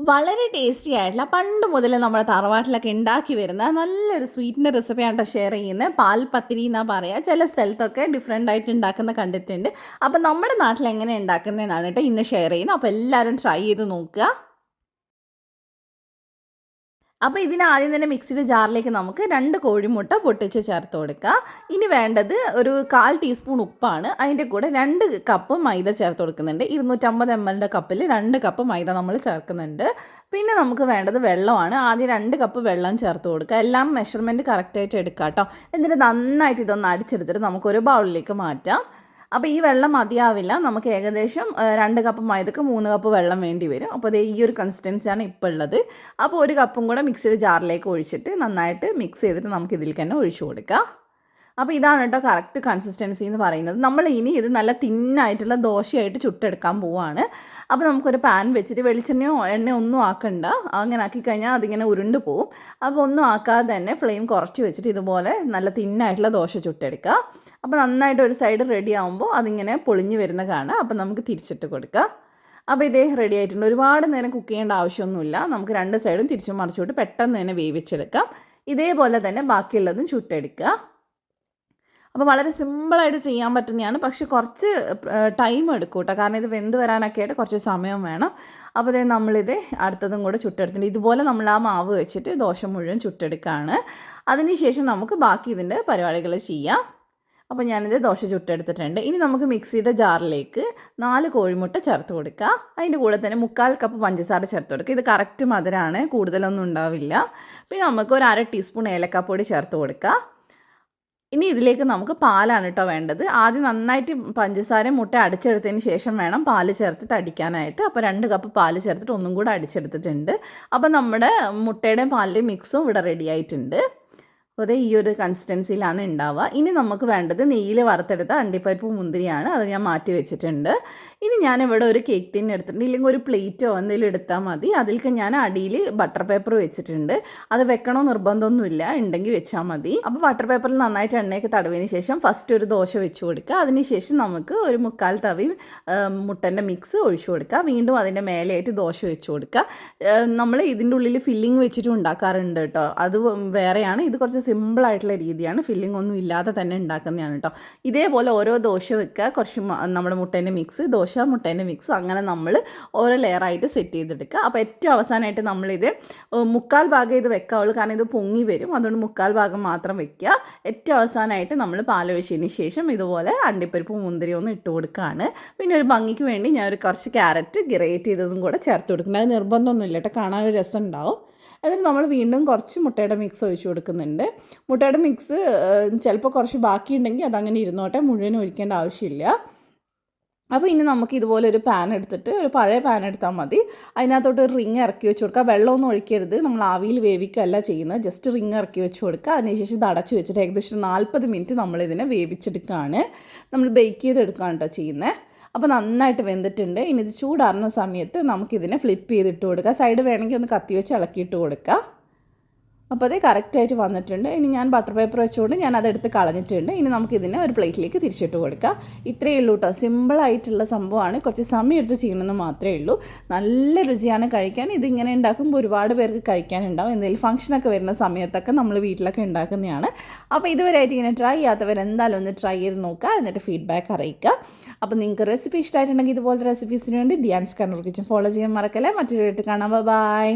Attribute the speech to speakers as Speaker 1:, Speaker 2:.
Speaker 1: വളരെ ടേസ്റ്റി ആയിട്ടുള്ള പണ്ട് മുതൽ നമ്മുടെ തറവാട്ടിലൊക്കെ ഉണ്ടാക്കി വരുന്ന നല്ലൊരു സ്വീറ്റിൻ്റെ റെസിപ്പിയാണ് ഷെയർ ചെയ്യുന്നത്. പാൽ പത്തിരി എന്നാണ് പറയുക. ചില സ്ഥലത്തൊക്കെ ഡിഫറെൻ്റ് ആയിട്ട് ഉണ്ടാക്കുന്ന കണ്ടിട്ടുണ്ട്. അപ്പോൾ നമ്മുടെ നാട്ടിൽ എങ്ങനെ ഉണ്ടാക്കുന്നതെന്നാണ് കേട്ടോ ഇന്ന് ഷെയർ ചെയ്യുന്നത്. അപ്പോൾ എല്ലാവരും ട്രൈ ചെയ്ത് നോക്കുക. അപ്പോൾ ഇതിന് ആദ്യം തന്നെ മിക്സിയുടെ ജാറിലേക്ക് നമുക്ക് 2 കോഴിമുട്ട പൊട്ടിച്ച് ചേർത്ത് കൊടുക്കുക. ഇനി വേണ്ടത് ഒരു 1/4 ടീസ്പൂൺ ഉപ്പാണ്. അതിൻ്റെ കൂടെ 2 കപ്പ് മൈദ ചേർത്ത് കൊടുക്കുന്നുണ്ട്. 250 ml കപ്പിൽ 2 കപ്പ് മൈദ നമ്മൾ ചേർക്കുന്നുണ്ട്. പിന്നെ നമുക്ക് വേണ്ടത് വെള്ളമാണ്. ആദ്യം 2 കപ്പ് വെള്ളം ചേർത്ത് കൊടുക്കുക. എല്ലാം മെഷർമെൻറ്റ് കറക്റ്റായിട്ട് എടുക്കുക കേട്ടോ. എന്നിട്ട് നന്നായിട്ട് ഇതൊന്ന് അടിച്ചെടുത്തിട്ട് നമുക്കൊരു ബൗളിലേക്ക് മാറ്റാം. അപ്പോൾ ഈ വെള്ളം മതിയാവില്ല. നമുക്ക് ഏകദേശം 2 കപ്പ് മൈദക്ക് 3 കപ്പ് വെള്ളം വേണ്ടി വരും. അപ്പോൾ അത് ഈ ഒരു കൺസിസ്റ്റൻസിയാണ് ഇപ്പോൾ ഉള്ളത്. അപ്പോൾ 1 കപ്പും കൂടെ മിക്സിയുടെ ജാറിലേക്ക് ഒഴിച്ചിട്ട് നന്നായിട്ട് മിക്സ് ചെയ്തിട്ട് നമുക്ക് ഇതിലേക്ക് തന്നെ ഒഴിച്ചു കൊടുക്കാം. അപ്പോൾ ഇതാണ് കേട്ടോ കറക്റ്റ് കൺസിസ്റ്റൻസി എന്ന് പറയുന്നത്. നമ്മൾ ഇനി ഇത് നല്ല തിന്നായിട്ടുള്ള ദോശയായിട്ട് ചുട്ടെടുക്കാൻ പോവുകയാണ്. അപ്പോൾ നമുക്കൊരു പാൻ വെച്ചിട്ട് വെളിച്ചെണ്ണയോ എണ്ണയോ ഒന്നും ആക്കണ്ട. അങ്ങനെ ആക്കിക്കഴിഞ്ഞാൽ അതിങ്ങനെ ഉരുണ്ട് പോവും. അപ്പോൾ ഒന്നും ആക്കാതെ തന്നെ ഫ്ലെയിം കുറച്ച് വെച്ചിട്ട് ഇതുപോലെ നല്ല തിന്നായിട്ടുള്ള ദോശ ചുട്ടെടുക്കുക. അപ്പോൾ നന്നായിട്ട് ഒരു സൈഡ് റെഡി ആകുമ്പോൾ അതിങ്ങനെ പൊളിഞ്ഞ് വരുന്ന കാണാം. അപ്പോൾ നമുക്ക് തിരിച്ചിട്ട് കൊടുക്കുക. അപ്പോൾ ഇതേ റെഡി ആയിട്ടുണ്ട്. ഒരുപാട് നേരം കുക്ക് ചെയ്യേണ്ട ആവശ്യമൊന്നുമില്ല. നമുക്ക് 2 സൈഡും തിരിച്ചും മറിച്ചുവിട്ട് പെട്ടെന്ന് തന്നെ വേവിച്ചെടുക്കാം. ഇതേപോലെ തന്നെ ബാക്കിയുള്ളതും ചുട്ടെടുക്കുക. അപ്പോൾ വളരെ സിമ്പിളായിട്ട് ചെയ്യാൻ പറ്റുന്നതാണ്. പക്ഷേ കുറച്ച് ടൈം എടുക്കും കേട്ടോ. കാരണം ഇത് വെന്ത് വരാനൊക്കെ ആയിട്ട് കുറച്ച് സമയം വേണം. അപ്പോൾ ഇതേ നമ്മളിത് അടുത്തതും കൂടെ ചുട്ടെടുത്തിട്ടുണ്ട്. ഇതുപോലെ നമ്മൾ ആ മാവ് വെച്ചിട്ട് ദോശ മുഴുവൻ ചുട്ടെടുക്കുകയാണ്. അതിനുശേഷം നമുക്ക് ബാക്കി ഇതിൻ്റെ പരിപാടികൾ ചെയ്യാം. അപ്പോൾ ഞാനിത് ദോശ ചുട്ടെടുത്തിട്ടുണ്ട്. ഇനി നമുക്ക് മിക്സിയുടെ ജാറിലേക്ക് 4 കോഴിമുട്ട ചേർത്ത് കൊടുക്കുക. അതിൻ്റെ കൂടെ തന്നെ 1/4 കപ്പ് പഞ്ചസാര ചേർത്ത് കൊടുക്കുക. ഇത് കറക്റ്റ് മധുരമാണ്, കൂടുതലൊന്നും ഉണ്ടാവില്ല. പിന്നെ നമുക്ക് ഒരു 1/2 ടീസ്പൂൺ ഏലക്കാപ്പൊടി ചേർത്ത് കൊടുക്കുക. ഇനി ഇതിലേക്ക് നമുക്ക് പാലാണ് കേട്ടോ വേണ്ടത്. ആദ്യം നന്നായിട്ട് പഞ്ചസാരയും മുട്ട അടിച്ചെടുത്തതിന് ശേഷം വേണം പാല് ചേർത്തിട്ട് അടിക്കാനായിട്ട്. അപ്പോൾ 2 കപ്പ് പാല് ചേർത്തിട്ട് ഒന്നും കൂടെ അടിച്ചെടുത്തിട്ടുണ്ട്. അപ്പോൾ നമ്മുടെ മുട്ടയുടെയും പാലിൻ്റെയും മിക്സും ഇവിടെ റെഡി ആയിട്ടുണ്ട്. അപ്പോൾ ഈ ഒരു കൺസിസ്റ്റൻസിയിലാണ് ഉണ്ടാവുക. ഇനി നമുക്ക് വേണ്ടത് നെയ്യിൽ വറുത്തെടുത്ത അണ്ടിപ്പരിപ്പ് മുന്തിരിയാണ്. അത് ഞാൻ മാറ്റി വെച്ചിട്ടുണ്ട്. ഇനി ഞാനിവിടെ ഒരു കേക്ക് ടിൻ എടുത്തിട്ടുണ്ട്. ഇല്ലെങ്കിൽ ഒരു പ്ലേറ്റോ എന്തെങ്കിലും എടുത്താൽ മതി. അതിലേക്ക് ഞാൻ അടിയിൽ ബട്ടർ പേപ്പർ വെച്ചിട്ടുണ്ട്. അത് വെക്കണോ നിർബന്ധമൊന്നുമില്ല, ഉണ്ടെങ്കിൽ വെച്ചാൽ മതി. അപ്പോൾ ബട്ടർ പേപ്പറിൽ നന്നായിട്ട് എണ്ണയൊക്കെ തടവിന് ശേഷം ഫസ്റ്റ് ഒരു ദോശ വെച്ച് കൊടുക്കുക. അതിനുശേഷം നമുക്ക് ഒരു 1/4 തവി മുട്ടൻ്റെ മിക്സ് ഒഴിച്ചു കൊടുക്കുക. വീണ്ടും അതിൻ്റെ മേലെയായിട്ട് ദോശ വെച്ച് കൊടുക്കുക. നമ്മൾ ഇതിൻ്റെ ഉള്ളിൽ ഫില്ലിങ് വെച്ചിട്ടും ഉണ്ടാക്കാറുണ്ട് കേട്ടോ. അത് വേറെയാണ്. ഇത് കുറച്ച് സിമ്പിളായിട്ടുള്ള രീതിയാണ്. ഫില്ലിംഗ് ഒന്നും ഇല്ലാതെ തന്നെ ഉണ്ടാക്കുന്നതാണ് കേട്ടോ. ഇതേപോലെ ഓരോ ദോശ വെക്കുക. കുറച്ച് നമ്മുടെ മുട്ടേൻ്റെ മിക്സ്, ദോശ മുട്ടേൻ്റെ മിക്സ്, അങ്ങനെ നമ്മൾ ഓരോ ലെയറായിട്ട് സെറ്റ് ചെയ്തെടുക്കുക. അപ്പോൾ ഏറ്റവും അവസാനമായിട്ട് നമ്മളിത് 1/4 ഭാഗം ഇത് വെക്കാവുള്ളൂ. കാരണം ഇത് പൊങ്ങി വരും. അതുകൊണ്ട് 1/4 ഭാഗം മാത്രം വെക്കുക. ഏറ്റവും അവസാനമായിട്ട് നമ്മൾ പാലൊഴിച്ചതിന് ശേഷം ഇതുപോലെ അണ്ടിപ്പരിപ്പ് മുന്തിരി ഒന്ന് ഇട്ട് കൊടുക്കുകയാണ്. പിന്നെ ഒരു ഭംഗിക്ക് വേണ്ടി ഞാൻ ഒരു കുറച്ച് ക്യാരറ്റ് ഗ്രേറ്റ് ചെയ്തതും കൂടെ ചേർത്ത് കൊടുക്കുന്നത്. അത് നിർബന്ധമൊന്നുമില്ല കേട്ടോ, കാണാൻ ഒരു രസം ഉണ്ടാവും. അതിന് നമ്മൾ വീണ്ടും കുറച്ച് മുട്ടയുടെ മിക്സ് ഒഴിച്ച് കൊടുക്കുന്നുണ്ട്. മുട്ടയുടെ മിക്സ് ചിലപ്പോൾ കുറച്ച് ബാക്കിയുണ്ടെങ്കിൽ അതങ്ങനെ ഇരുന്നോട്ടെ, മുഴുവൻ ഒഴിക്കേണ്ട ആവശ്യമില്ല. അപ്പോൾ ഇനി നമുക്ക് ഇതുപോലെ ഒരു പാൻ എടുത്തിട്ട്, ഒരു പഴയ പാൻ എടുത്താൽ മതി. അതിനകത്തോട്ട് ഒരു റിങ് ഇറക്കി വെച്ച് കൊടുക്കുക. വെള്ളമൊന്നും ഒഴിക്കരുത്. നമ്മൾ ആവിയിൽ വേവിക്കുകയല്ല ചെയ്യുന്നത്. ജസ്റ്റ് റിങ് ഇറക്കി വെച്ച് കൊടുക്കുക. അതിനുശേഷം ഇത് അടച്ച് വെച്ചിട്ട് ഏകദേശം 40 മിനിറ്റ് നമ്മളിതിനെ വേവിച്ചെടുക്കുകയാണ്. നമ്മൾ ബേക്ക് ചെയ്തെടുക്കുകയാണ് കേട്ടോ ചെയ്യുന്നത്. അപ്പോൾ നന്നായിട്ട് വെന്തിട്ടുണ്ട്. ഇനി ഇത് ചൂടാറുന്ന സമയത്ത് നമുക്കിതിനെ ഫ്ലിപ്പ് ചെയ്തിട്ട് കൊടുക്കുക. സൈഡ് വേണമെങ്കിൽ ഒന്ന് കത്തി വെച്ച് ഇളക്കിയിട്ട് കൊടുക്കുക. അപ്പോൾ അത് കറക്റ്റായിട്ട് വന്നിട്ടുണ്ട്. ഇനി ഞാൻ ബട്ടർ പേപ്പർ വെച്ചുകൊണ്ട് ഞാൻ അതെടുത്ത് കളഞ്ഞിട്ടുണ്ട്. ഇനി നമുക്കിതിനെ ഒരു പ്ലേറ്റിലേക്ക് തിരിച്ചിട്ട് കൊടുക്കുക. ഇത്രയേ ഉള്ളൂ കേട്ടോ. സിമ്പിളായിട്ടുള്ള സംഭവമാണ്. കുറച്ച് സമയം എടുത്ത് ചെയ്യണമെന്ന് മാത്രമേ ഉള്ളൂ. നല്ല രുചിയാണ് കഴിക്കാൻ. ഇതിങ്ങനെ ഉണ്ടാക്കുമ്പോൾ ഒരുപാട് പേർക്ക് കഴിക്കാനുണ്ടാവും. എന്തെങ്കിലും ഫംഗ്ഷനൊക്കെ വരുന്ന സമയത്തൊക്കെ നമ്മൾ വീട്ടിലൊക്കെ ഉണ്ടാക്കുന്നതാണ്. അപ്പോൾ ഇതുവരെയായിട്ട് ഇങ്ങനെ ട്രൈ ചെയ്യാത്തവർ എന്തായാലും ഒന്ന് ട്രൈ ചെയ്ത് നോക്കുക. എന്നിട്ട് ഫീഡ്ബാക്ക് അറിയിക്കുക. അപ്പോൾ നിങ്ങൾക്ക് റെസിപ്പി ഇഷ്ടമായിട്ടുണ്ടെങ്കിൽ ഇതുപോലത്തെ റെസിപ്പീസിന് വേണ്ടി ധ്യാൻസ് കണ്ണൂർ കിച്ചൻ ഫോളോ ചെയ്യാൻ മറക്കല്ലേ. മറ്റൊരു വീട്ടിൽ കാണാം. ബൈ.